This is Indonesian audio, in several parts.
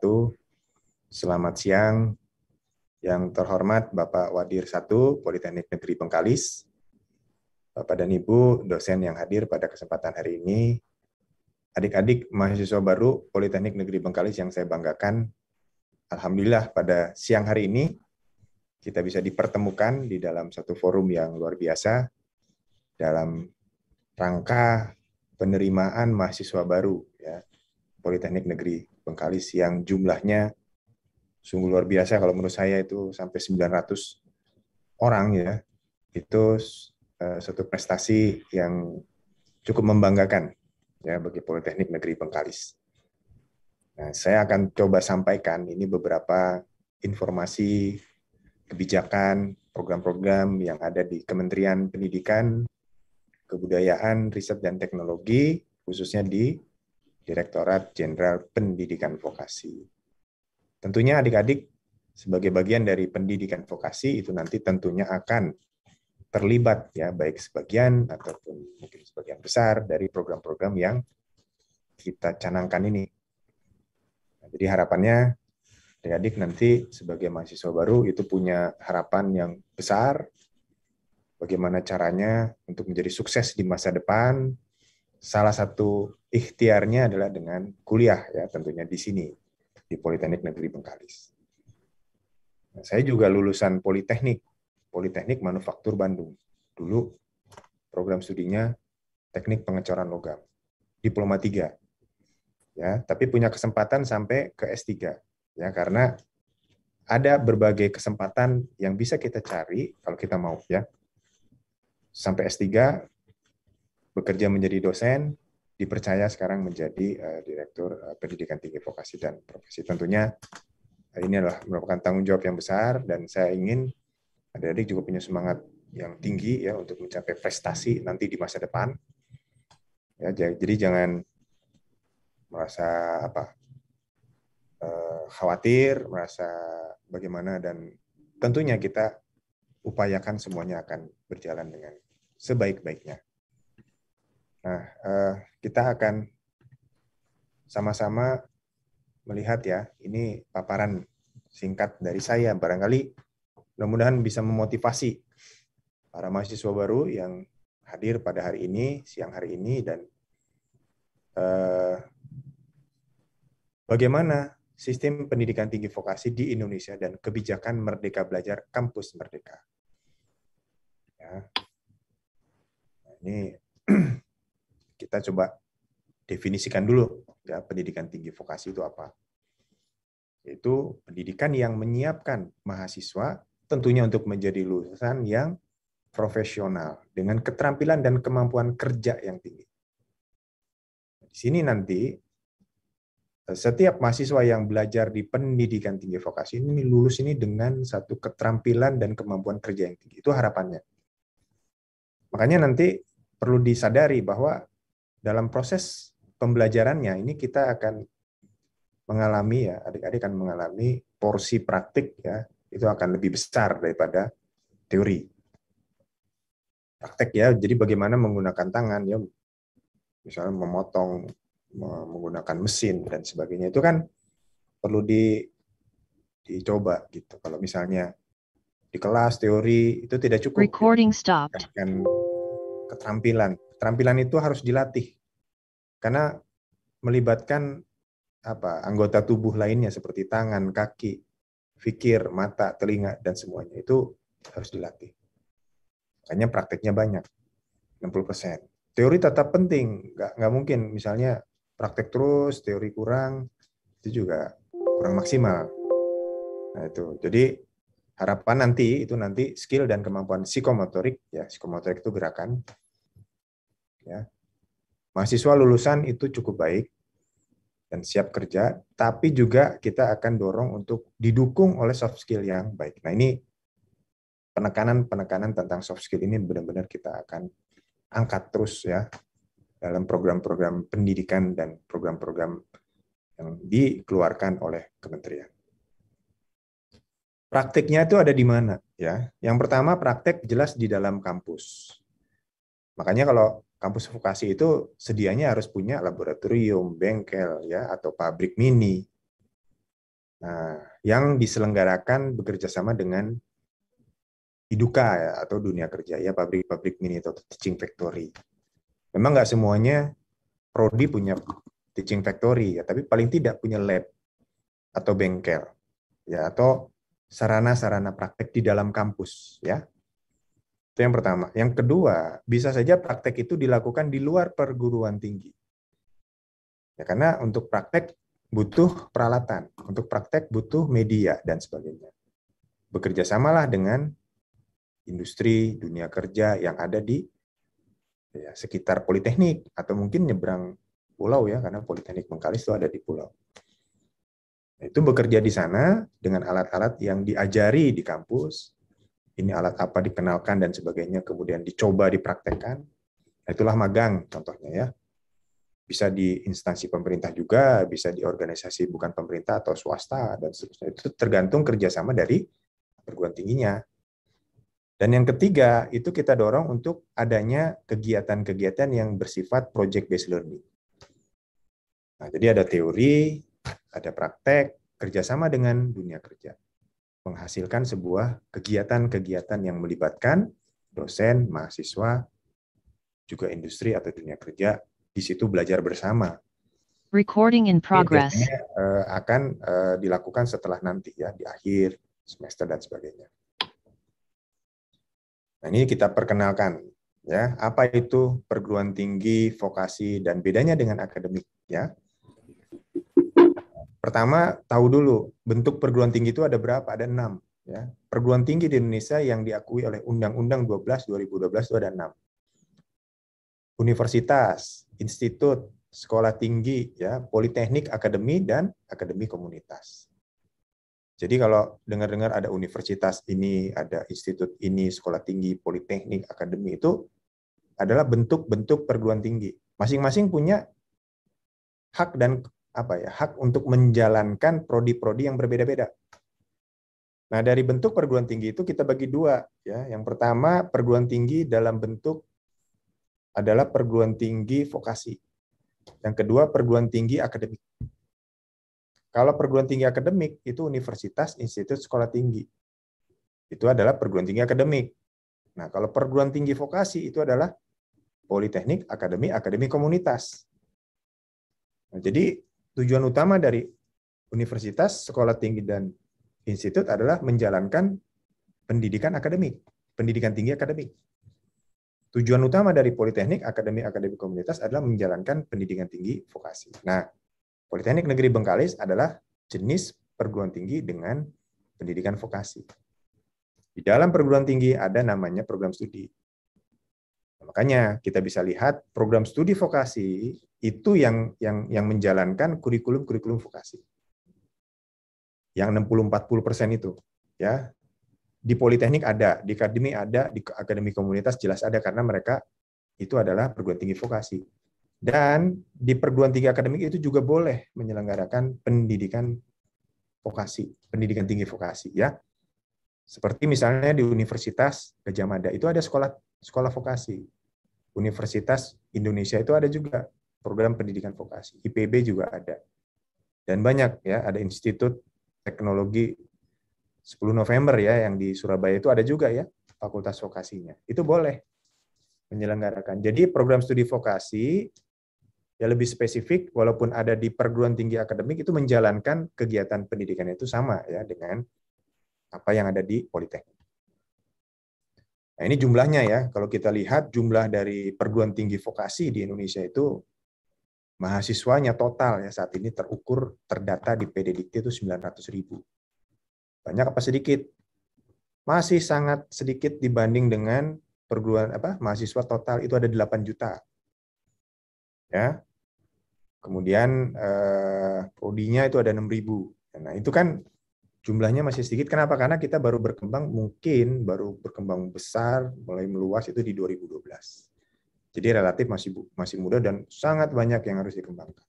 wabarakatuh. Selamat siang yang terhormat Bapak Wadir 1 Politeknik Negeri Bengkalis, Bapak dan Ibu dosen yang hadir pada kesempatan hari ini, adik-adik mahasiswa baru Politeknik Negeri Bengkalis yang saya banggakan. Alhamdulillah pada siang hari ini kita bisa dipertemukan di dalam satu forum yang luar biasa dalam rangka penerimaan mahasiswa baru ya, Politeknik Negeri Bengkalis yang jumlahnya sungguh luar biasa. Kalau menurut saya itu sampai 900 orang ya. Itu suatu prestasi yang cukup membanggakan ya bagi Politeknik Negeri Bengkalis. Nah, saya akan coba sampaikan ini beberapa informasi, kebijakan, program-program yang ada di Kementerian Pendidikan, Kebudayaan, Riset dan Teknologi, khususnya di Direktorat Jenderal Pendidikan Vokasi. Tentunya adik-adik sebagai bagian dari pendidikan vokasi itu nanti tentunya akan terlibat ya, baik sebagian ataupun mungkin sebagian besar dari program-program yang kita canangkan ini. Nah, jadi harapannya adik-adik nanti sebagai mahasiswa baru itu punya harapan yang besar, bagaimana caranya untuk menjadi sukses di masa depan. Salah satu ikhtiarnya adalah dengan kuliah ya, tentunya di sini di Politeknik Negeri Bengkalis. Nah, saya juga lulusan Politeknik Manufaktur Bandung. Dulu program studinya Teknik Pengecoran Logam, Diploma 3. Ya, tapi punya kesempatan sampai ke S3 ya, karena ada berbagai kesempatan yang bisa kita cari kalau kita mau ya. Sampai S3 bekerja menjadi dosen, dipercaya sekarang menjadi Direktur Pendidikan Tinggi Vokasi dan Profesi. Tentunya ini adalah merupakan tanggung jawab yang besar dan saya ingin adik-adik juga punya semangat yang tinggi ya untuk mencapai prestasi nanti di masa depan. Ya, jadi jangan merasa khawatir, merasa bagaimana, dan tentunya kita upayakan semuanya akan berjalan dengan sebaik-baiknya. Nah, kita akan sama-sama melihat ya, ini paparan singkat dari saya, barangkali mudah-mudahan bisa memotivasi para mahasiswa baru yang hadir pada hari ini, siang hari ini, dan bagaimana sistem pendidikan tinggi vokasi di Indonesia dan kebijakan Merdeka Belajar Kampus Merdeka. Ya. Nah, ini kita coba definisikan dulu ya, pendidikan tinggi vokasi itu apa. Yaitu pendidikan yang menyiapkan mahasiswa tentunya untuk menjadi lulusan yang profesional dengan keterampilan dan kemampuan kerja yang tinggi. Di sini nanti setiap mahasiswa yang belajar di pendidikan tinggi vokasi ini lulus ini dengan satu keterampilan dan kemampuan kerja yang tinggi. Itu harapannya. Makanya nanti perlu disadari bahwa dalam proses pembelajarannya ini kita akan mengalami ya, adik-adik akan mengalami porsi praktik ya, itu akan lebih besar daripada teori. Praktek ya, jadi bagaimana menggunakan tangan ya, misalnya memotong, menggunakan mesin dan sebagainya, itu kan perlu dicoba gitu. Kalau misalnya di kelas teori itu tidak cukup. Recording stopped. Dan keterampilan itu harus dilatih karena melibatkan anggota tubuh lainnya seperti tangan, kaki, pikir, mata, telinga dan semuanya itu harus dilatih. Makanya prakteknya banyak, 60%. Teori tetap penting, nggak mungkin misalnya praktek terus, teori kurang, itu juga kurang maksimal. Nah itu, jadi harapan nanti skill dan kemampuan psikomotorik, ya psikomotorik itu gerakan, ya mahasiswa lulusan itu cukup baik dan siap kerja, tapi juga kita akan dorong untuk didukung oleh soft skill yang baik. Nah ini penekanan tentang soft skill ini benar-benar kita akan angkat terus ya dalam program-program pendidikan dan program-program yang dikeluarkan oleh kementerian. Praktiknya itu ada di mana ya? Yang pertama praktek jelas di dalam kampus. Makanya kalau kampus vokasi itu sedianya harus punya laboratorium, bengkel ya atau pabrik mini. Nah, yang diselenggarakan bekerja sama dengan IDUKA ya, atau dunia kerja ya, pabrik-pabrik mini atau teaching factory. Memang nggak semuanya prodi punya teaching factory ya, tapi paling tidak punya lab atau bengkel ya, atau sarana-sarana praktek di dalam kampus ya. Itu yang pertama. Yang kedua, bisa saja praktek itu dilakukan di luar perguruan tinggi. Ya, karena untuk praktek butuh peralatan, untuk praktek butuh media dan sebagainya. Bekerja samalah dengan industri dunia kerja yang ada di ya, sekitar Politeknik atau mungkin nyebrang pulau ya, karena Politeknik Bengkalis itu ada di pulau. Itu bekerja di sana dengan alat-alat yang diajari di kampus. Ini alat apa dikenalkan dan sebagainya, kemudian dicoba dipraktekkan. Itulah magang contohnya ya. Bisa di instansi pemerintah juga, bisa di organisasi bukan pemerintah atau swasta dan seterusnya. Itu tergantung kerjasama dari perguruan tingginya. Dan yang ketiga, itu kita dorong untuk adanya kegiatan-kegiatan yang bersifat project-based learning. Nah, jadi ada teori, ada praktek, kerjasama dengan dunia kerja. Menghasilkan sebuah kegiatan-kegiatan yang melibatkan dosen, mahasiswa, juga industri atau dunia kerja, di situ belajar bersama. Recording in Ini progress. biasanya akan dilakukan setelah nanti ya, di akhir semester dan sebagainya. Nah, ini kita perkenalkan ya, apa itu perguruan tinggi, vokasi, dan bedanya dengan akademik ya. Pertama, tahu dulu bentuk perguruan tinggi itu ada berapa? Ada 6 ya. Perguruan tinggi di Indonesia yang diakui oleh Undang-Undang 12 2012 itu ada 6. Universitas, institut, sekolah tinggi ya, politeknik, akademi, dan akademi komunitas. Jadi kalau dengar-dengar ada universitas ini, ada institut ini, sekolah tinggi, politeknik, akademi, itu adalah bentuk-bentuk perguruan tinggi. Masing-masing punya hak dan hak untuk menjalankan prodi-prodi yang berbeda-beda. Nah, dari bentuk perguruan tinggi itu kita bagi dua ya. Yang pertama, perguruan tinggi dalam bentuk adalah perguruan tinggi vokasi. Yang kedua, perguruan tinggi akademik. Kalau perguruan tinggi akademik itu universitas, institut, sekolah tinggi. Itu adalah perguruan tinggi akademik. Nah, kalau perguruan tinggi vokasi itu adalah politeknik, akademi, akademi komunitas. Nah, jadi tujuan utama dari universitas, sekolah tinggi, dan institut adalah menjalankan pendidikan akademik, pendidikan tinggi akademik. Tujuan utama dari politeknik, akademi, akademi komunitas adalah menjalankan pendidikan tinggi vokasi. Nah, Politeknik Negeri Bengkalis adalah jenis perguruan tinggi dengan pendidikan vokasi. Di dalam perguruan tinggi ada namanya program studi. Makanya kita bisa lihat program studi vokasi itu yang menjalankan kurikulum vokasi. Yang 60-40% itu ya. Di politeknik ada, di akademi ada, di akademi komunitas jelas ada karena mereka itu adalah perguruan tinggi vokasi. Dan di perguruan tinggi akademik itu juga boleh menyelenggarakan pendidikan vokasi, pendidikan tinggi vokasi ya. Seperti misalnya di Universitas Gadjah Mada itu ada sekolah vokasi. Universitas Indonesia itu ada juga program pendidikan vokasi. IPB juga ada. Dan banyak ya, ada Institut Teknologi 10 November ya yang di Surabaya itu ada juga ya fakultas vokasinya. Itu boleh menyelenggarakan. Jadi program studi vokasi ya lebih spesifik, walaupun ada di perguruan tinggi akademik, itu menjalankan kegiatan pendidikan itu sama ya dengan apa yang ada di politeknik. Nah, ini jumlahnya ya. Kalau kita lihat jumlah dari perguruan tinggi vokasi di Indonesia itu mahasiswanya total ya saat ini terdata di PDDikti itu 900.000. Banyak apa sedikit? Masih sangat sedikit dibanding dengan perguruan mahasiswa total itu ada 8 juta. Ya. Kemudian prodinya itu ada 6.000. Nah, itu kan jumlahnya masih sedikit. Kenapa? Karena kita baru berkembang besar, mulai meluas itu di 2012. Jadi relatif masih muda dan sangat banyak yang harus dikembangkan.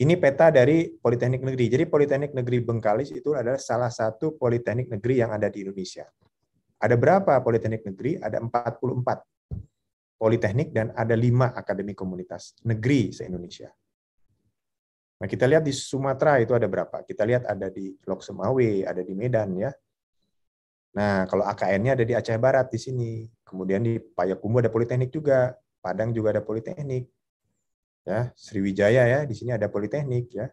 Ini peta dari Politeknik Negeri. Jadi Politeknik Negeri Bengkalis itu adalah salah satu politeknik negeri yang ada di Indonesia. Ada berapa politeknik negeri? Ada 44 politeknik dan ada 5 akademi komunitas negeri se-Indonesia. Nah, kita lihat di Sumatera itu ada berapa? Kita lihat ada di Lok Sumawe, ada di Medan ya. Nah, kalau AKN-nya ada di Aceh Barat di sini. Kemudian di Payakumbuh ada Politeknik juga, Padang juga ada Politeknik. Ya, Sriwijaya ya, di sini ada Politeknik ya.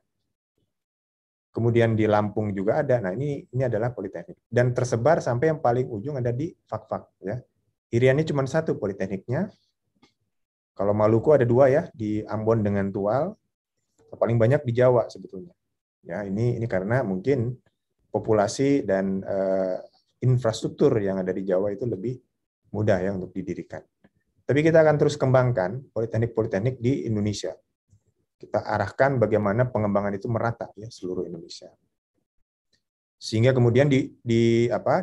Kemudian di Lampung juga ada. Nah, ini adalah Politeknik. Dan tersebar sampai yang paling ujung ada di Fak-Fak ya. Irian ini cuma satu Politekniknya. Kalau Maluku ada dua ya, di Ambon dengan Tual. Paling banyak di Jawa sebetulnya. Ya, ini karena mungkin populasi dan infrastruktur yang ada di Jawa itu lebih mudah ya untuk didirikan. Tapi kita akan terus kembangkan politeknik-politeknik di Indonesia. Kita arahkan bagaimana pengembangan itu merata ya seluruh Indonesia. Sehingga kemudian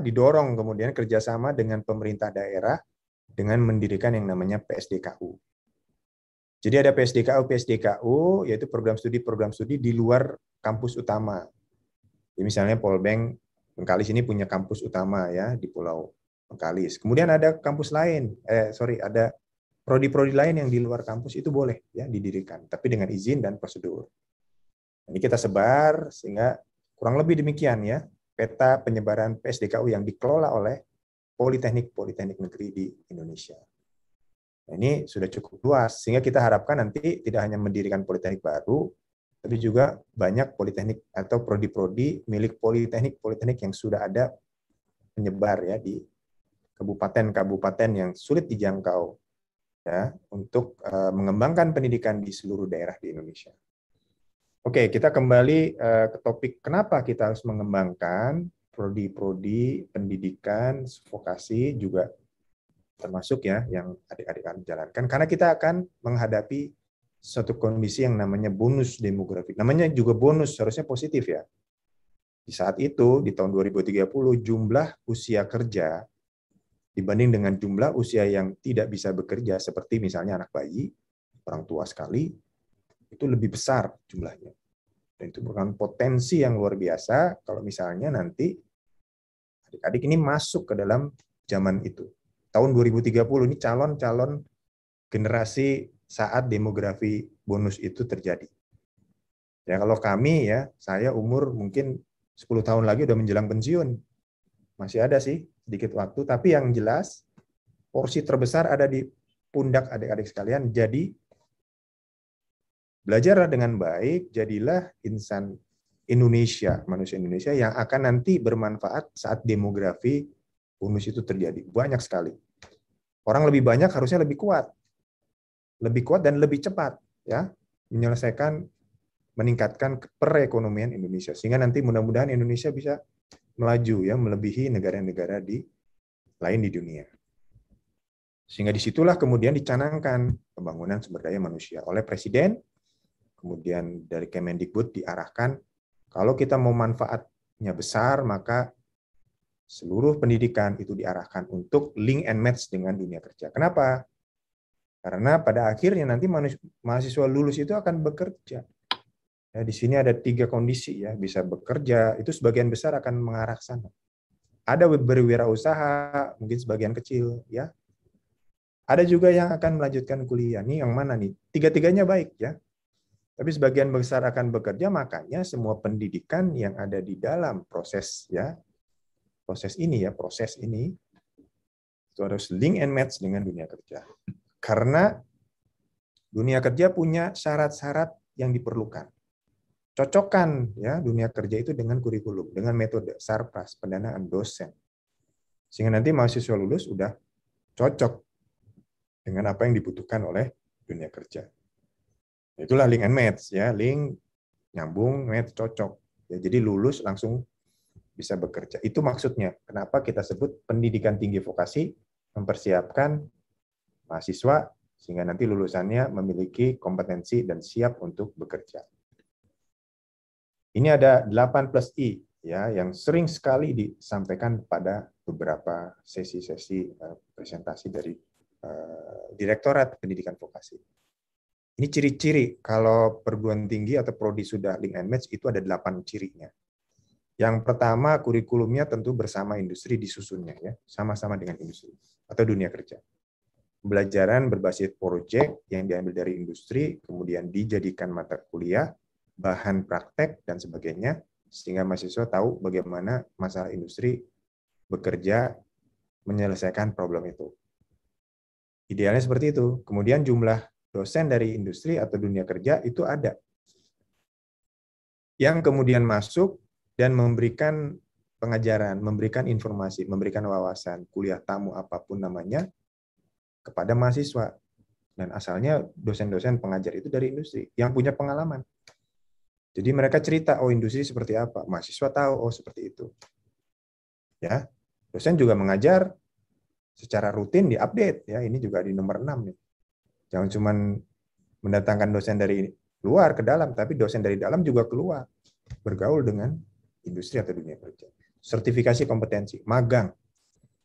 didorong kemudian kerjasama dengan pemerintah daerah dengan mendirikan yang namanya PSDKU. Jadi ada PSDKU, yaitu program studi di luar kampus utama. Jadi misalnya Polbank Bengkalis ini punya kampus utama ya di Pulau Bengkalis. Kemudian ada kampus lain, ada prodi-prodi lain yang di luar kampus itu boleh ya didirikan, tapi dengan izin dan prosedur. Ini kita sebar sehingga kurang lebih demikian ya peta penyebaran PSDKU yang dikelola oleh politeknik negeri di Indonesia. Nah, ini sudah cukup luas sehingga kita harapkan nanti tidak hanya mendirikan politeknik baru, tapi juga banyak politeknik atau prodi-prodi milik politeknik yang sudah ada menyebar ya di kabupaten-kabupaten yang sulit dijangkau ya untuk mengembangkan pendidikan di seluruh daerah di Indonesia. Oke, kita kembali ke topik kenapa kita harus mengembangkan prodi-prodi pendidikan vokasi juga termasuk ya yang adik-adik akan jalankan karena kita akan menghadapi suatu kondisi yang namanya bonus demografi. Namanya juga bonus, harusnya positif ya. Di saat itu di tahun 2030 jumlah usia kerja dibanding dengan jumlah usia yang tidak bisa bekerja seperti misalnya anak bayi, orang tua sekali, itu lebih besar jumlahnya. Dan itu merupakan potensi yang luar biasa kalau misalnya nanti adik-adik ini masuk ke dalam zaman itu. Tahun 2030 ini calon-calon generasi saat demografi bonus itu terjadi. Ya kalau kami ya, saya umur mungkin 10 tahun lagi udah menjelang pensiun. Masih ada sih sedikit waktu, tapi yang jelas porsi terbesar ada di pundak adik-adik sekalian. Jadi belajarlah dengan baik, jadilah insan Indonesia, manusia Indonesia yang akan nanti bermanfaat saat demografi bonus itu terjadi. Banyak sekali. Orang lebih banyak harusnya lebih kuat dan lebih cepat ya menyelesaikan meningkatkan perekonomian Indonesia sehingga nanti mudah-mudahan Indonesia bisa melaju ya melebihi negara-negara lain di dunia. Sehingga disitulah kemudian dicanangkan pembangunan sumber daya manusia oleh Presiden, kemudian dari Kemendikbud diarahkan kalau kita mau manfaatnya besar maka seluruh pendidikan itu diarahkan untuk link and match dengan dunia kerja. Kenapa? Karena pada akhirnya nanti mahasiswa lulus itu akan bekerja. Ya, di sini ada 3 kondisi ya, bisa bekerja, itu sebagian besar akan mengarah sana. Ada berwirausaha, mungkin sebagian kecil ya. Ada juga yang akan melanjutkan kuliah. Nih yang mana nih? Tiga-tiganya baik ya. Tapi sebagian besar akan bekerja, makanya semua pendidikan yang ada di dalam proses ini itu harus link and match dengan dunia kerja. Karena dunia kerja punya syarat-syarat yang diperlukan. Cocokkan ya dunia kerja itu dengan kurikulum, dengan metode sarpras, pendanaan dosen. Sehingga nanti mahasiswa lulus udah cocok dengan apa yang dibutuhkan oleh dunia kerja. Itulah link and match ya, link nyambung, match cocok. Ya, jadi lulus langsung bisa bekerja. Itu maksudnya. Kenapa kita sebut pendidikan tinggi vokasi mempersiapkan mahasiswa sehingga nanti lulusannya memiliki kompetensi dan siap untuk bekerja. Ini ada 8+I ya yang sering sekali disampaikan pada beberapa sesi-sesi presentasi dari Direktorat Pendidikan Vokasi. Ini ciri-ciri kalau perguruan tinggi atau prodi sudah link and match itu ada 8 cirinya. Yang pertama, kurikulumnya tentu bersama industri disusunnya ya, sama-sama dengan industri atau dunia kerja. Pembelajaran berbasis proyek yang diambil dari industri kemudian dijadikan mata kuliah bahan praktek, dan sebagainya, sehingga mahasiswa tahu bagaimana masalah industri bekerja menyelesaikan problem itu. Idealnya seperti itu. Kemudian jumlah dosen dari industri atau dunia kerja itu ada, yang kemudian masuk dan memberikan pengajaran, memberikan informasi, memberikan wawasan, kuliah tamu apapun namanya, kepada mahasiswa. Dan asalnya dosen-dosen pengajar itu dari industri, yang punya pengalaman. Jadi mereka cerita, oh industri seperti apa, mahasiswa tahu, oh seperti itu. Ya, dosen juga mengajar secara rutin, diupdate. Ya, ini juga di nomor 6 nih. Jangan cuma mendatangkan dosen dari luar ke dalam, tapi dosen dari dalam juga keluar, bergaul dengan industri atau dunia kerja. Sertifikasi kompetensi, magang,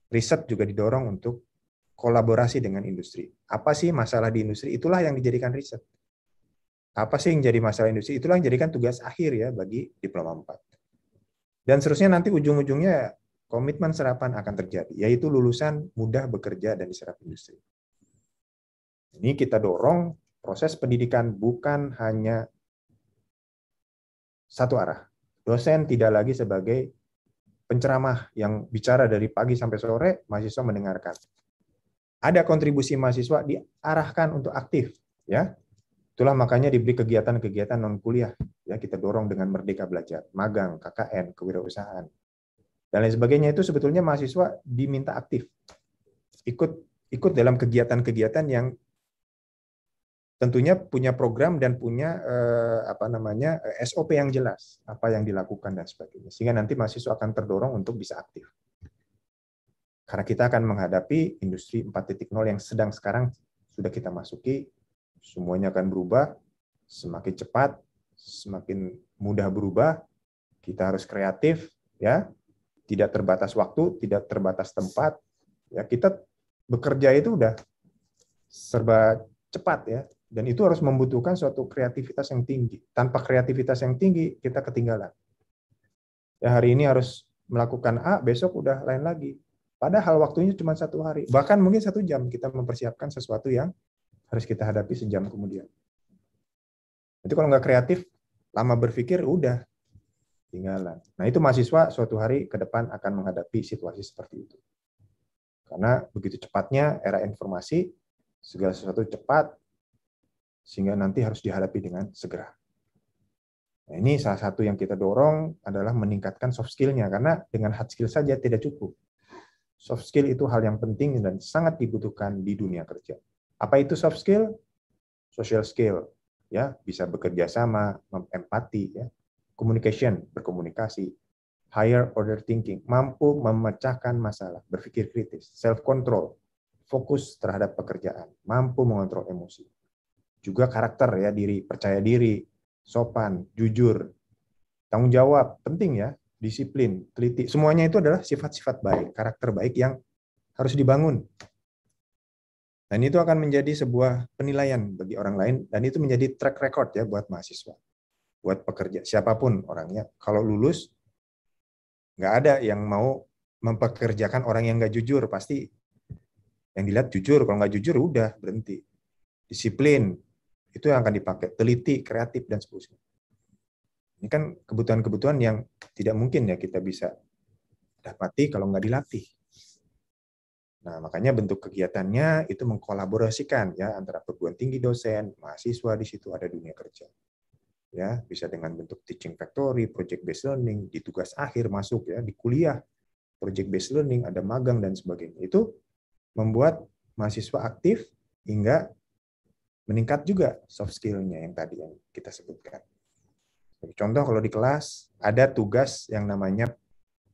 riset juga didorong untuk kolaborasi dengan industri. Apa sih masalah di industri? Itulah yang dijadikan riset. Apa sih yang jadi masalah industri? Itulah yang jadikan tugas akhir ya bagi diploma 4. Dan seterusnya nanti ujung-ujungnya komitmen serapan akan terjadi, yaitu lulusan mudah bekerja dan diserap industri. Ini kita dorong proses pendidikan bukan hanya satu arah. Dosen tidak lagi sebagai penceramah yang bicara dari pagi sampai sore, mahasiswa mendengarkan. Ada kontribusi mahasiswa diarahkan untuk aktif, ya. Itulah makanya diberi kegiatan-kegiatan non kuliah, ya, kita dorong dengan Merdeka Belajar, magang, KKN, kewirausahaan, dan lain sebagainya. Itu sebetulnya mahasiswa diminta aktif, ikut dalam kegiatan-kegiatan yang tentunya punya program dan punya SOP yang jelas, apa yang dilakukan dan sebagainya, sehingga nanti mahasiswa akan terdorong untuk bisa aktif. Karena kita akan menghadapi industri 4.0 yang sedang sekarang sudah kita masuki, semuanya akan berubah, semakin cepat, semakin mudah berubah. Kita harus kreatif, ya, tidak terbatas waktu, tidak terbatas tempat. Ya, kita bekerja itu udah serba cepat, ya, dan itu harus membutuhkan suatu kreativitas yang tinggi. Tanpa kreativitas yang tinggi, kita ketinggalan. Ya, hari ini harus melakukan A, besok udah lain lagi. Padahal waktunya cuma 1 hari, bahkan mungkin 1 jam kita mempersiapkan sesuatu yang harus kita hadapi sejam kemudian. Itu kalau nggak kreatif, lama berpikir, udah tinggalan. Nah, itu mahasiswa suatu hari ke depan akan menghadapi situasi seperti itu. Karena begitu cepatnya era informasi, segala sesuatu cepat, sehingga nanti harus dihadapi dengan segera. Nah, ini salah satu yang kita dorong adalah meningkatkan soft skill-nya, karena dengan hard skill saja tidak cukup. Soft skill itu hal yang penting dan sangat dibutuhkan di dunia kerja. Apa itu soft skill? Social skill, ya, bisa bekerja sama, empati, ya, communication, berkomunikasi, higher order thinking, mampu memecahkan masalah, berpikir kritis, self control, fokus terhadap pekerjaan, mampu mengontrol emosi. Juga karakter, ya, diri, percaya diri, sopan, jujur, tanggung jawab, penting, ya, disiplin, teliti. Semuanya itu adalah sifat-sifat baik, karakter baik yang harus dibangun. Dan itu akan menjadi sebuah penilaian bagi orang lain, dan itu menjadi track record, ya, buat mahasiswa, buat pekerja, siapapun orangnya. Kalau lulus, nggak ada yang mau mempekerjakan orang yang nggak jujur, pasti yang dilihat jujur. Kalau nggak jujur, udah berhenti. Disiplin, itu yang akan dipakai. Teliti, kreatif, dan seterusnya. Ini kan kebutuhan-kebutuhan yang tidak mungkin ya kita bisa dapati kalau nggak dilatih. Nah, makanya bentuk kegiatannya itu mengkolaborasikan, ya, antara perguruan tinggi, dosen, mahasiswa, di situ ada dunia kerja. Ya, bisa dengan bentuk teaching factory, project based learning, di tugas akhir masuk, ya, di kuliah, project based learning, ada magang dan sebagainya. Itu membuat mahasiswa aktif hingga meningkat juga soft skill-nya yang tadi yang kita sebutkan. Contoh, kalau di kelas ada tugas yang namanya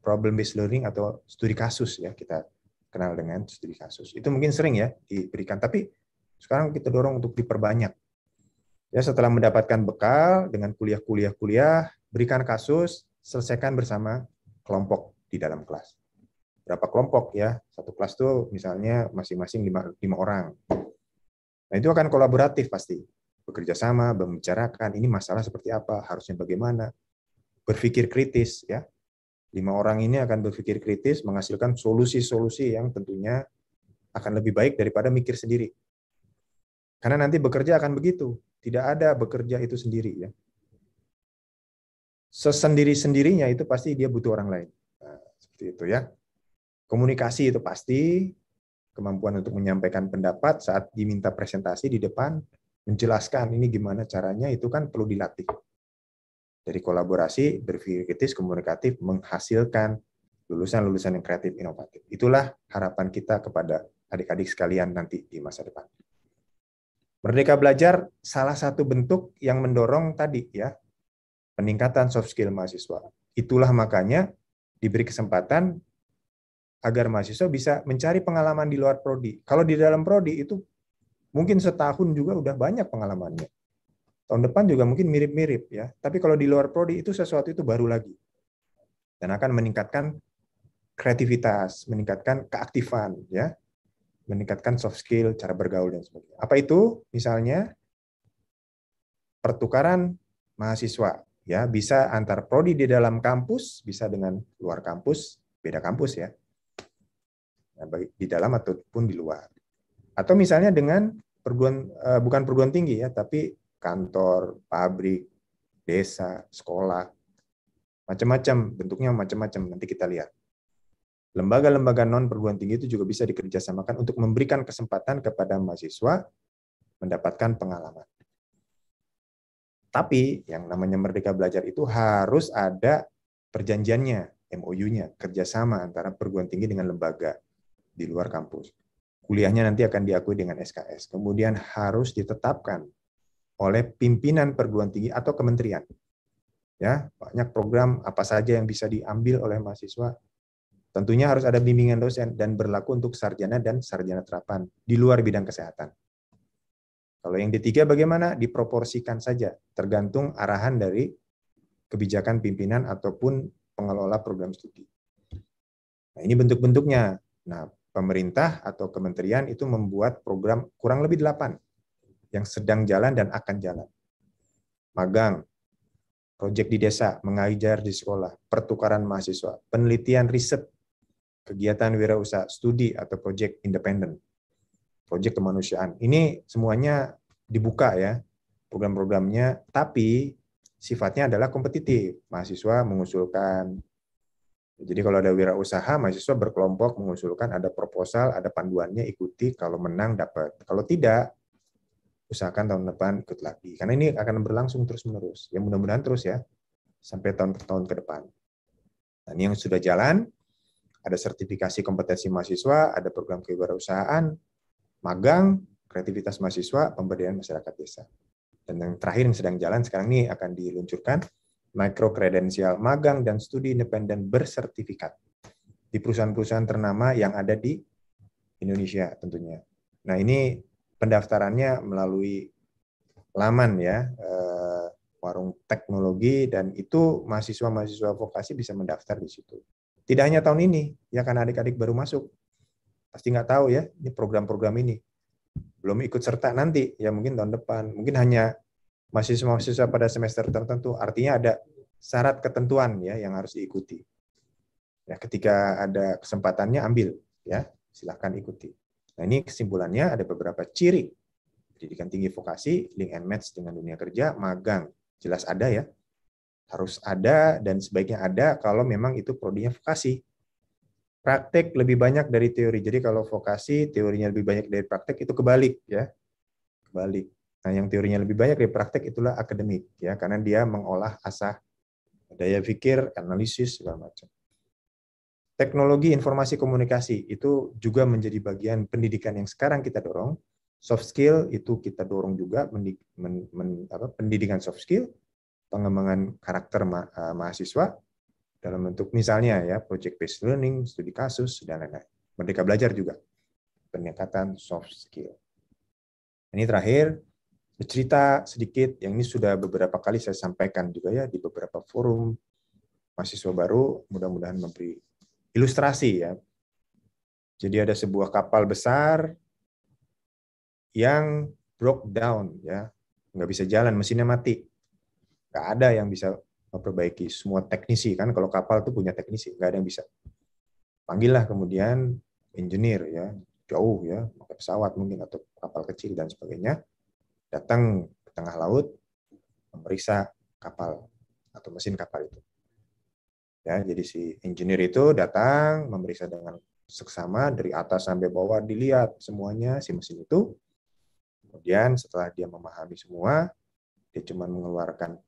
problem based learning atau studi kasus, ya, kita kenal dengan studi kasus. Itu mungkin sering ya diberikan, tapi sekarang kita dorong untuk diperbanyak. Ya, setelah mendapatkan bekal dengan kuliah, berikan kasus, selesaikan bersama kelompok di dalam kelas. Berapa kelompok, ya? Satu kelas tuh misalnya masing-masing 5 orang. Nah, itu akan kolaboratif pasti. Bekerja sama, membicarakan ini masalah seperti apa, harusnya bagaimana. Berpikir kritis, ya. 5 orang ini akan berpikir kritis, menghasilkan solusi-solusi yang tentunya akan lebih baik daripada mikir sendiri. Karena nanti bekerja akan begitu, tidak ada bekerja itu sendiri, ya. sesendiri-sendirinya itu pasti dia butuh orang lain. Nah, seperti itu ya. Komunikasi itu pasti, kemampuan untuk menyampaikan pendapat saat diminta presentasi di depan, menjelaskan ini gimana caranya, itu kan perlu dilatih. Dari kolaborasi, berpikir kritis, komunikatif, menghasilkan lulusan-lulusan yang kreatif, inovatif. Itulah harapan kita kepada adik-adik sekalian nanti di masa depan. Merdeka Belajar salah satu bentuk yang mendorong tadi ya, peningkatan soft skill mahasiswa. Itulah makanya diberi kesempatan agar mahasiswa bisa mencari pengalaman di luar prodi. Kalau di dalam prodi itu mungkin setahun juga udah banyak pengalamannya. Tahun depan juga mungkin mirip-mirip ya. Tapi kalau di luar prodi itu sesuatu itu baru lagi. Dan akan meningkatkan kreativitas, meningkatkan keaktifan ya, meningkatkan soft skill, cara bergaul dan sebagainya. Apa itu? Misalnya pertukaran mahasiswa ya, bisa antar prodi di dalam kampus, bisa dengan luar kampus, beda kampus ya. Nah, di dalam ataupun di luar. Atau misalnya dengan bukan perguruan tinggi ya, tapi kantor, pabrik, desa, sekolah, macam-macam, bentuknya macam-macam, nanti kita lihat. Lembaga-lembaga non perguruan tinggi itu juga bisa dikerjasamakan untuk memberikan kesempatan kepada mahasiswa mendapatkan pengalaman. Tapi yang namanya Merdeka Belajar itu harus ada perjanjiannya, MOU-nya, kerjasama antara perguruan tinggi dengan lembaga di luar kampus. Kuliahnya nanti akan diakui dengan SKS. Kemudian harus ditetapkan oleh pimpinan perguruan tinggi atau kementerian. Ya, banyak program apa saja yang bisa diambil oleh mahasiswa. Tentunya harus ada bimbingan dosen dan berlaku untuk sarjana dan sarjana terapan di luar bidang kesehatan. Kalau yang D3 bagaimana? Diproporsikan saja, tergantung arahan dari kebijakan pimpinan ataupun pengelola program studi. Nah, ini bentuk-bentuknya. Nah, pemerintah atau kementerian itu membuat program kurang lebih 8 yang sedang jalan dan akan jalan. Magang, proyek di desa, mengajar di sekolah, pertukaran mahasiswa, penelitian riset, kegiatan wirausaha, studi atau proyek independen, proyek kemanusiaan. Ini semuanya dibuka ya, program-programnya, tapi sifatnya adalah kompetitif. Mahasiswa mengusulkan. Jadi kalau ada wirausaha, mahasiswa berkelompok mengusulkan, ada proposal, ada panduannya, ikuti, kalau menang dapat. Kalau tidak, usahakan tahun depan ikut lagi. Karena ini akan berlangsung terus-menerus. Ya mudah-mudahan terus ya, sampai tahun ke depan. Nah, ini yang sudah jalan, ada sertifikasi kompetensi mahasiswa, ada program kewirausahaan, magang, kreativitas mahasiswa, pemberdayaan masyarakat desa. Dan yang terakhir yang sedang jalan sekarang ini akan diluncurkan, micro kredensial magang dan studi independen bersertifikat di perusahaan-perusahaan ternama yang ada di Indonesia tentunya. Nah, ini pendaftarannya melalui laman ya, warung teknologi, dan itu mahasiswa-mahasiswa vokasi bisa mendaftar di situ. Tidak hanya tahun ini, ya kan adik-adik baru masuk. Pasti nggak tahu ya, ini program-program ini. Belum ikut serta nanti, ya mungkin tahun depan. Mungkin hanya mahasiswa-mahasiswa pada semester tertentu, artinya ada syarat ketentuan ya yang harus diikuti. Ya, ketika ada kesempatannya ambil, ya silahkan ikuti. Nah, ini kesimpulannya ada beberapa ciri pendidikan tinggi vokasi, link and match dengan dunia kerja, magang, jelas ada ya, harus ada dan sebaiknya ada kalau memang itu prodinya vokasi. Praktek lebih banyak dari teori. Jadi kalau vokasi teorinya lebih banyak dari praktek itu kebalik ya, kebalik. Nah, yang teorinya lebih banyak dari praktek itulah akademik ya, karena dia mengolah asah daya pikir, analisis segala macam. Teknologi informasi komunikasi itu juga menjadi bagian pendidikan yang sekarang kita dorong. Soft skill itu kita dorong juga, pendidikan soft skill, pengembangan karakter mahasiswa dalam bentuk misalnya ya project based learning, studi kasus dan lain-lain. Merdeka Belajar juga peningkatan soft skill. Ini terakhir bercerita sedikit, yang ini sudah beberapa kali saya sampaikan juga ya di beberapa forum mahasiswa baru, mudah-mudahan memberi ilustrasi ya. Jadi ada sebuah kapal besar yang broke down ya, nggak bisa jalan, mesinnya mati, nggak ada yang bisa memperbaiki. Semua teknisi kan, kalau kapal tuh punya teknisi, nggak ada yang bisa. Panggillah kemudian engineer ya, jauh ya, pakai pesawat mungkin atau kapal kecil dan sebagainya, datang ke tengah laut, memeriksa kapal atau mesin kapal itu. Ya, jadi si engineer itu datang memeriksa dengan seksama dari atas sampai bawah, dilihat semuanya si mesin itu. Kemudian setelah dia memahami semua, dia cuma mengeluarkan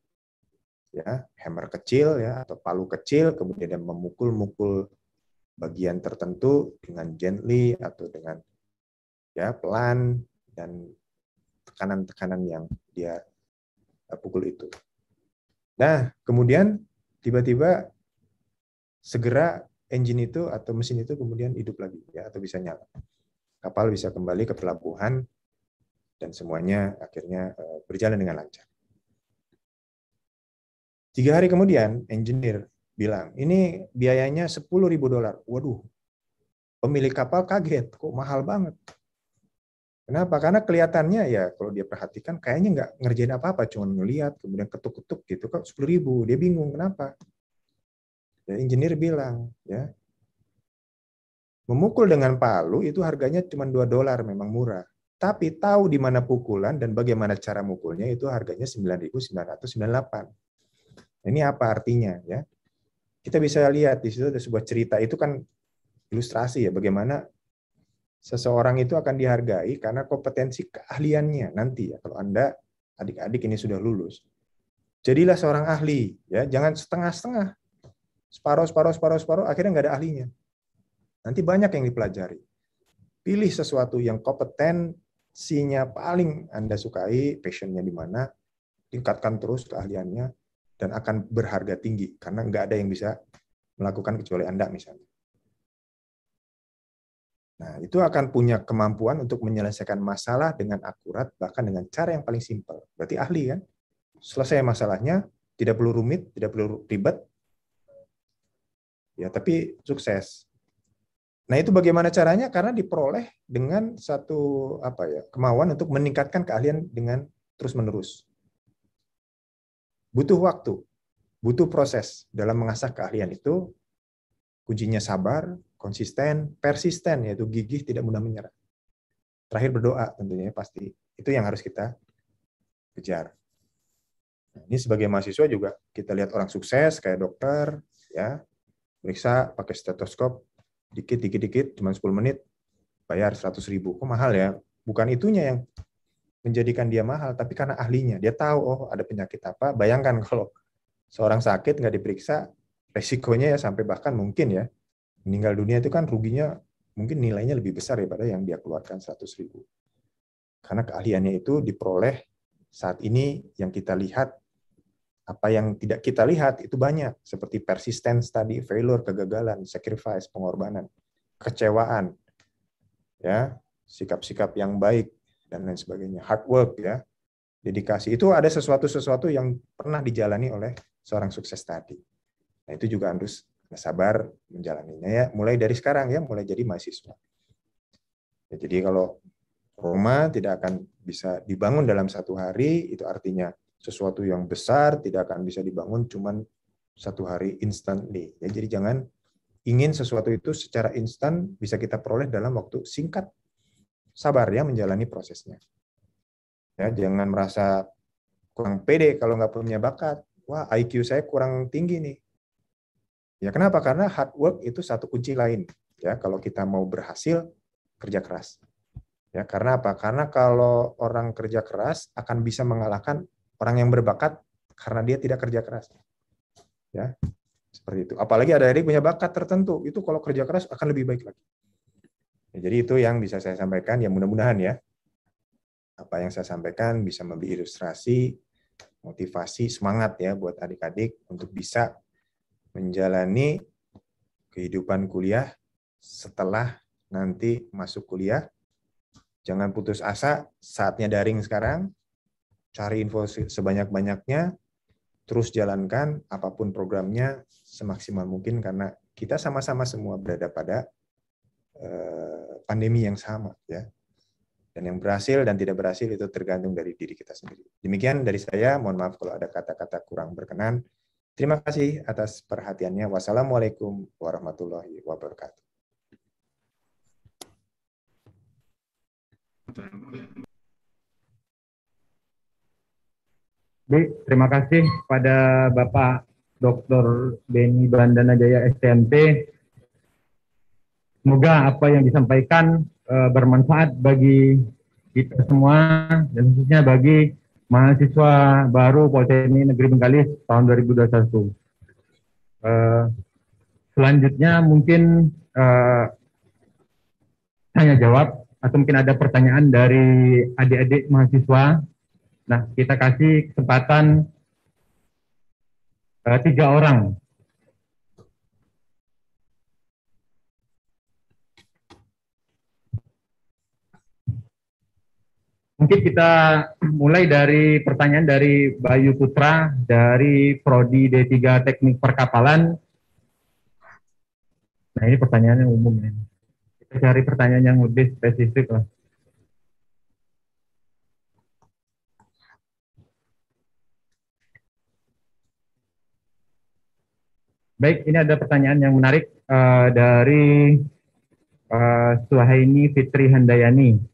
ya hammer kecil ya atau palu kecil, kemudian dia memukul-mukul bagian tertentu dengan gently atau dengan ya pelan dan tekanan-tekanan yang dia pukul itu. Nah, kemudian tiba-tiba segera engine itu atau mesin itu kemudian hidup lagi ya atau bisa nyala. Kapal bisa kembali ke pelabuhan dan semuanya akhirnya berjalan dengan lancar. 3 hari kemudian, engineer bilang, ini biayanya $10.000. Waduh, pemilik kapal kaget, kok mahal banget. Kenapa? Karena kelihatannya ya kalau dia perhatikan kayaknya nggak ngerjain apa-apa, cuma ngelihat, kemudian ketuk-ketuk gitu, kok 10.000. Dia bingung, kenapa? Ya, engineer bilang, ya memukul dengan palu itu harganya cuma $2, memang murah. Tapi tahu di mana pukulan dan bagaimana cara mukulnya itu harganya 9.998. Ini apa artinya ya? Kita bisa lihat di situ ada sebuah cerita, itu kan ilustrasi ya bagaimana seseorang itu akan dihargai karena kompetensi keahliannya nanti ya. Kalau Anda adik-adik ini sudah lulus, jadilah seorang ahli ya, jangan setengah-setengah. Separuh separuh separuh separuh akhirnya nggak ada ahlinya. Nanti banyak yang dipelajari. Pilih sesuatu yang kompetensinya paling Anda sukai, passionnya di mana, tingkatkan terus keahliannya dan akan berharga tinggi karena nggak ada yang bisa melakukan kecuali Anda misalnya. Nah, itu akan punya kemampuan untuk menyelesaikan masalah dengan akurat, bahkan dengan cara yang paling simpel. Berarti ahli kan? Selesai masalahnya, tidak perlu rumit, tidak perlu ribet, ya tapi sukses. Nah, itu bagaimana caranya? Karena diperoleh dengan satu kemauan untuk meningkatkan keahlian dengan terus-menerus. Butuh waktu, butuh proses dalam mengasah keahlian itu. Kuncinya sabar, konsisten, persisten, yaitu gigih, tidak mudah menyerah. Terakhir berdoa tentunya pasti. Itu yang harus kita kejar. Nah, ini sebagai mahasiswa juga kita lihat orang sukses kayak dokter, ya, periksa pakai stetoskop, dikit, cuma 10 menit, bayar 100.000. Kok mahal ya? Bukan itunya yang menjadikan dia mahal, tapi karena ahlinya. Dia tahu, oh ada penyakit apa. Bayangkan kalau seorang sakit nggak diperiksa, resikonya ya sampai bahkan mungkin ya, meninggal dunia itu kan ruginya mungkin nilainya lebih besar daripada yang dia keluarkan 100.000. Karena keahliannya itu diperoleh saat ini yang kita lihat, apa yang tidak kita lihat itu banyak, seperti persistence tadi, failure, kegagalan, sacrifice, pengorbanan, kecewaan, ya, sikap-sikap yang baik dan lain sebagainya, hard work ya, dedikasi. Itu ada sesuatu yang pernah dijalani oleh seorang sukses tadi. Nah, itu juga harus sabar menjalaninya ya, mulai dari sekarang ya, mulai jadi mahasiswa. Ya, jadi kalau Roma tidak akan bisa dibangun dalam 1 hari, itu artinya sesuatu yang besar tidak akan bisa dibangun cuman 1 hari instantly. Ya, jadi jangan ingin sesuatu itu secara instan bisa kita peroleh dalam waktu singkat. Sabar ya menjalani prosesnya. Ya, jangan merasa kurang pede kalau nggak punya bakat. Wah, IQ saya kurang tinggi nih. Ya kenapa? Karena hard work itu satu kunci lain. Ya, kalau kita mau berhasil, kerja keras. Ya, karena apa? Karena kalau orang kerja keras akan bisa mengalahkan orang yang berbakat karena dia tidak kerja keras. Ya, seperti itu. Apalagi ada yang punya bakat tertentu, itu kalau kerja keras akan lebih baik lagi. Ya, jadi itu yang bisa saya sampaikan. Ya mudah-mudahan ya apa yang saya sampaikan bisa memberi ilustrasi, motivasi, semangat ya buat adik-adik untuk bisa menjalani kehidupan kuliah setelah nanti masuk kuliah. Jangan putus asa, saatnya daring sekarang, cari info sebanyak-banyaknya, terus jalankan apapun programnya semaksimal mungkin karena kita sama-sama semua berada pada pandemi yang sama ya. Dan yang berhasil dan tidak berhasil itu tergantung dari diri kita sendiri. Demikian dari saya, mohon maaf kalau ada kata-kata kurang berkenan. Terima kasih atas perhatiannya. Wassalamualaikum warahmatullahi wabarakatuh. Baik, terima kasih pada Bapak Dr. Beni Bandana Jaya STMT. Semoga apa yang disampaikan bermanfaat bagi kita semua dan khususnya bagi mahasiswa baru Politeknik Negeri Bengkalis tahun 2021. Selanjutnya mungkin tanya jawab atau mungkin ada pertanyaan dari adik-adik mahasiswa. Nah, kita kasih kesempatan 3 orang. Mungkin kita mulai dari pertanyaan dari Bayu Putra dari Prodi D3 Teknik Perkapalan. Nah, ini pertanyaannya umum ya. Kita cari pertanyaan yang lebih spesifik lah. Baik, ini ada pertanyaan yang menarik dari Suhaini Fitri Handayani.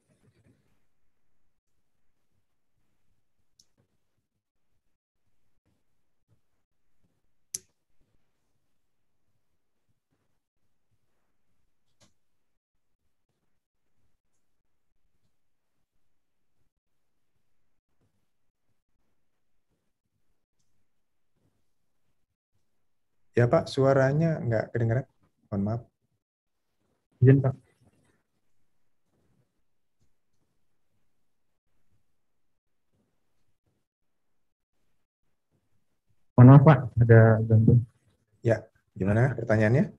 Ya Pak, suaranya nggak kedengaran. Mohon maaf. Izin Pak. Mohon maaf Pak, ada gangguan. Ya, gimana pertanyaannya?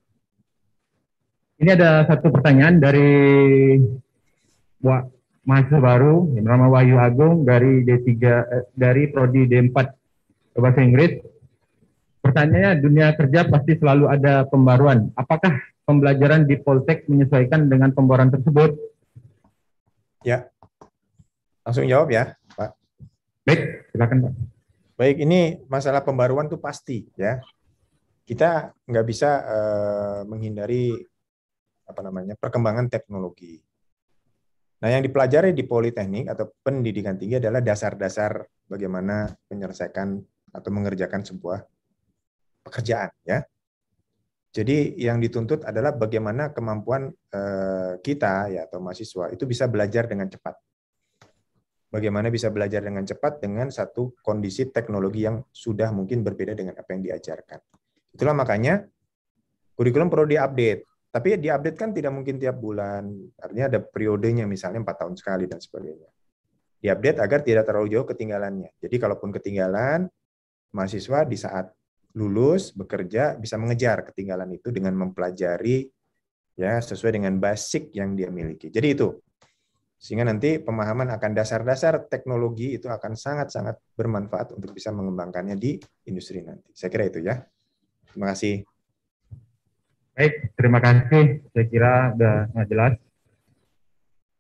Ini ada satu pertanyaan dari mahasiswa baru yang bernama Wahyu Agung dari D3 dari Prodi D4 Bahasa Inggris. Pertanyaannya, dunia kerja pasti selalu ada pembaruan. Apakah pembelajaran di Poltek menyesuaikan dengan pembaruan tersebut? Ya, langsung jawab ya, Pak. Baik, silakan Pak. Baik, ini masalah pembaruan itu pasti ya. Kita nggak bisa menghindari perkembangan teknologi. Nah, yang dipelajari di Politeknik atau pendidikan tinggi adalah dasar-dasar bagaimana menyelesaikan atau mengerjakan sebuah pekerjaan ya. Jadi yang dituntut adalah bagaimana kemampuan kita ya atau mahasiswa itu bisa belajar dengan cepat. Bagaimana bisa belajar dengan cepat dengan satu kondisi teknologi yang sudah mungkin berbeda dengan apa yang diajarkan. Itulah makanya kurikulum perlu diupdate. Tapi diupdate kan tidak mungkin tiap bulan. Artinya ada periodenya, misalnya 4 tahun sekali dan sebagainya. Diupdate agar tidak terlalu jauh ketinggalannya. Jadi kalaupun ketinggalan, mahasiswa di saat lulus, bekerja, bisa mengejar ketinggalan itu dengan mempelajari ya sesuai dengan basic yang dia miliki. Jadi itu. Sehingga nanti pemahaman akan dasar-dasar teknologi itu akan sangat-sangat bermanfaat untuk bisa mengembangkannya di industri nanti. Saya kira itu ya. Terima kasih. Baik, terima kasih. Saya kira sudah jelas.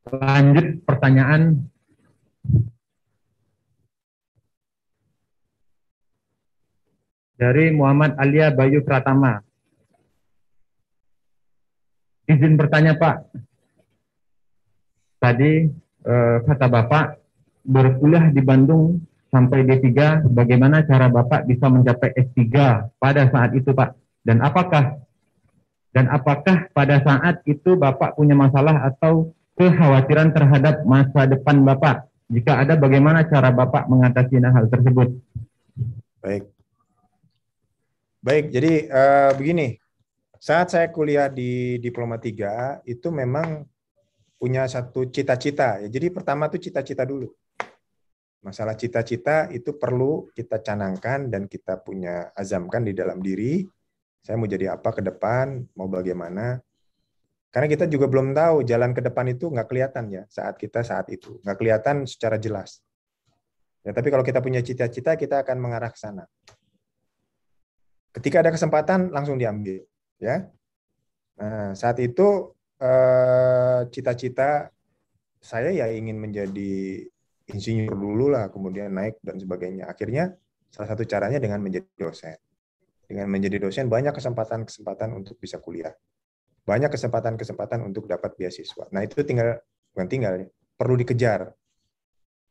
Lanjut pertanyaan. Dari Muhammad Alia Bayu Pratama. Izin bertanya Pak. Tadi kata Bapak berkuliah di Bandung sampai D3, bagaimana cara Bapak bisa mencapai S3 pada saat itu Pak? Dan apakah pada saat itu Bapak punya masalah atau kekhawatiran terhadap masa depan Bapak? Jika ada, bagaimana cara Bapak mengatasi hal tersebut? Baik. Baik, jadi begini. Saat saya kuliah di Diploma 3, itu memang punya satu cita-cita. Ya, jadi pertama tuh cita-cita dulu. Masalah cita-cita itu perlu kita canangkan dan kita punya azamkan di dalam diri. Saya mau jadi apa ke depan, mau bagaimana. Karena kita juga belum tahu jalan ke depan itu nggak kelihatan ya saat itu. Nggak kelihatan secara jelas. Ya, tapi kalau kita punya cita-cita, kita akan mengarah ke sana. Ketika ada kesempatan, langsung diambil. Ya. Nah, saat itu cita-cita saya ya ingin menjadi insinyur dulu lah, kemudian naik dan sebagainya. Akhirnya salah satu caranya dengan menjadi dosen. Dengan menjadi dosen banyak kesempatan-kesempatan untuk bisa kuliah. Banyak kesempatan-kesempatan untuk dapat beasiswa. Nah, itu bukan tinggal, perlu dikejar.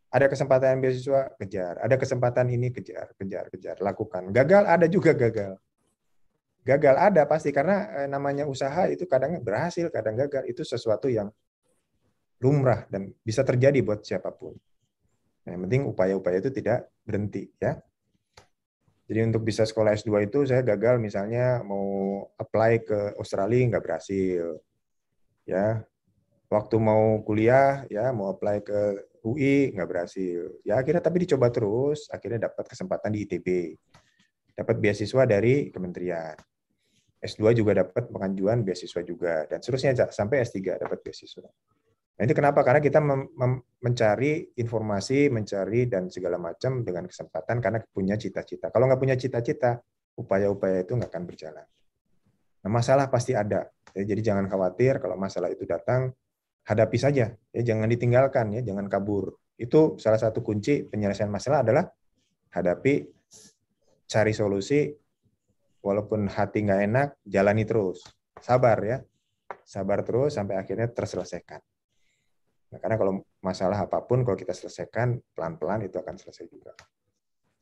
Ada kesempatan beasiswa, kejar. Ada kesempatan ini, kejar, kejar, kejar, lakukan. Gagal, ada juga gagal. Gagal ada pasti, karena namanya usaha itu kadang berhasil, kadang gagal. Itu sesuatu yang lumrah dan bisa terjadi buat siapapun. Nah, yang penting upaya-upaya itu tidak berhenti, ya. Jadi untuk bisa sekolah S2 itu saya gagal, misalnya mau apply ke Australia nggak berhasil, ya. Waktu mau kuliah, ya mau apply ke UI nggak berhasil. Ya akhirnya tapi dicoba terus, akhirnya dapat kesempatan di ITB, dapat beasiswa dari kementerian. S2 juga dapat pengajuan beasiswa juga, dan seterusnya sampai S3 dapat beasiswa. Nah itu kenapa? Karena kita mencari informasi, mencari dan segala macam dengan kesempatan karena punya cita-cita. Kalau nggak punya cita-cita, upaya-upaya itu nggak akan berjalan. Nah, masalah pasti ada. Jadi jangan khawatir kalau masalah itu datang, hadapi saja. Ya, jangan ditinggalkan, ya, jangan kabur. Itu salah satu kunci penyelesaian masalah adalah hadapi, cari solusi, walaupun hati nggak enak, jalani terus. Sabar ya, sabar terus sampai akhirnya terselesaikan. Nah, karena kalau masalah apapun, kalau kita selesaikan pelan-pelan itu akan selesai juga.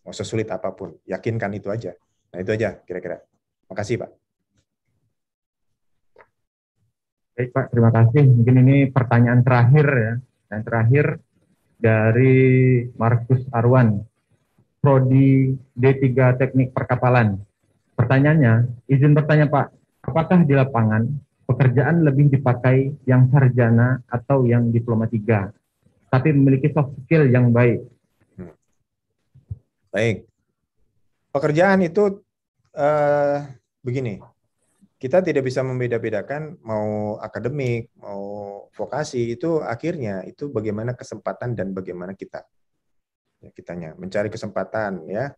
Mau sesulit apapun, yakinkan itu aja. Nah itu aja kira-kira. Makasih Pak. Baik Pak, terima kasih. Mungkin ini pertanyaan terakhir ya. Yang terakhir dari Markus Arwan, Prodi D3 Teknik Perkapalan. Pertanyaannya, izin bertanya Pak, apakah di lapangan pekerjaan lebih dipakai yang sarjana atau yang diploma 3, tapi memiliki soft skill yang baik? Baik. Pekerjaan itu begini, kita tidak bisa membeda-bedakan mau akademik, mau vokasi, itu akhirnya itu bagaimana kesempatan dan bagaimana kita. Ya, kitanya mencari kesempatan, ya,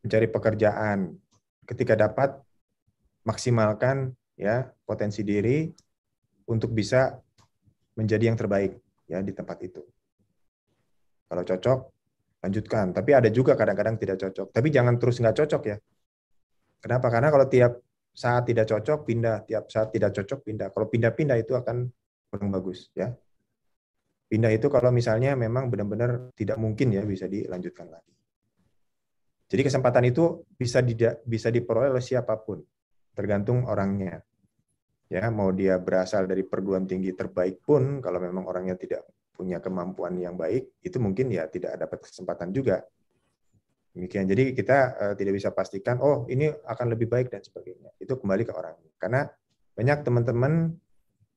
mencari pekerjaan. Ketika dapat, maksimalkan ya potensi diri untuk bisa menjadi yang terbaik ya di tempat itu. Kalau cocok, lanjutkan. Tapi ada juga kadang-kadang tidak cocok. Tapi jangan terus nggak cocok ya. Kenapa? Karena kalau tiap saat tidak cocok, pindah. Tiap saat tidak cocok, pindah. Kalau pindah-pindah itu akan kurang bagus ya. Pindah itu kalau misalnya memang benar-benar tidak mungkin ya bisa dilanjutkan lagi. Jadi kesempatan itu bisa diperoleh oleh siapapun, tergantung orangnya. Ya, mau dia berasal dari perguruan tinggi terbaik pun, kalau memang orangnya tidak punya kemampuan yang baik, itu mungkin ya tidak dapat kesempatan juga. Demikian. Jadi kita tidak bisa pastikan, oh ini akan lebih baik dan sebagainya. Itu kembali ke orang. Karena banyak teman-teman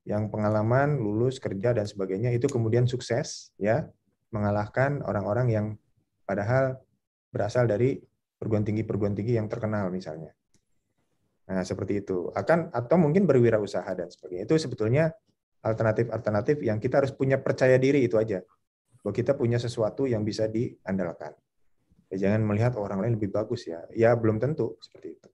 yang pengalaman lulus kerja dan sebagainya itu kemudian sukses ya mengalahkan orang-orang yang padahal berasal dari perguruan tinggi yang terkenal misalnya. Nah, seperti itu. Atau mungkin berwirausaha dan sebagainya. Itu sebetulnya alternatif-alternatif yang kita harus punya percaya diri itu aja. Bahwa kita punya sesuatu yang bisa diandalkan. Ya, jangan melihat orang lain lebih bagus ya. Ya, belum tentu seperti itu.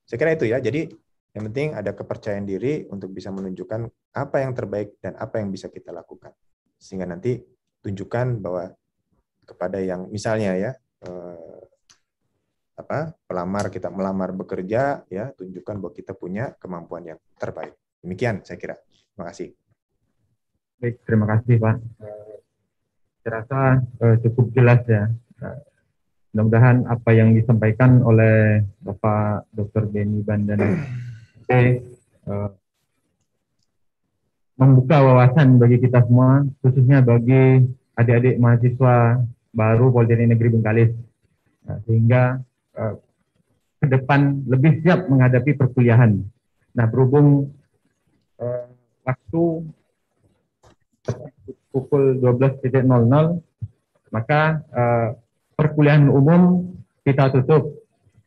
Saya kira itu ya. Jadi, yang penting ada kepercayaan diri untuk bisa menunjukkan apa yang terbaik dan apa yang bisa kita lakukan. Sehingga nanti tunjukkan bahwa kepada yang misalnya ya, pelamar, kita melamar bekerja ya, tunjukkan bahwa kita punya kemampuan yang terbaik. Demikian saya kira. Terima kasih. Baik, terima kasih Pak. Saya rasa cukup jelas ya. Mudah-mudahan apa yang disampaikan oleh Bapak Dr. Benny Bandana membuka wawasan bagi kita semua, khususnya bagi adik-adik mahasiswa baru Politeknik Negeri Bengkalis, sehingga ke depan lebih siap menghadapi perkuliahan. Nah, berhubung waktu pukul 12.00, maka perkuliahan umum kita tutup.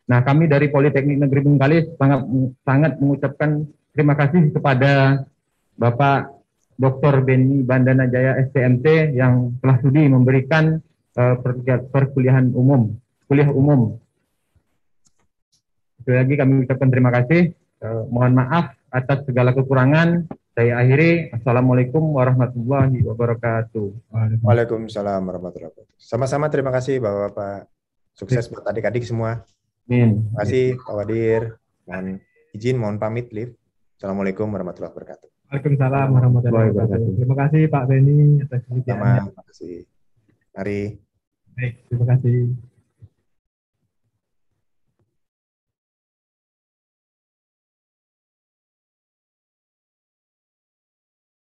Nah, kami dari Politeknik Negeri Bengkalis sangat mengucapkan terima kasih kepada Bapak Dr. Benny Bandana Jaya STMT yang telah sudi memberikan perkuliahan umum, kuliah umum. Sekali lagi kami ucapkan terima kasih. Mohon maaf atas segala kekurangan. Saya akhiri. Assalamualaikum warahmatullahi wabarakatuh. Waalaikumsalam warahmatullahi wabarakatuh. Sama-sama terima kasih Bapak-Bapak. Sukses buat adik-adik semua. Amin. Terima kasih Pak Wadir. Mohon izin, mohon pamit, live. Assalamualaikum warahmatullahi wabarakatuh. Waalaikumsalam warahmatullahi wabarakatuh. Terima kasih Pak Benny atas Terima kasih. Mari. Baik, terima kasih.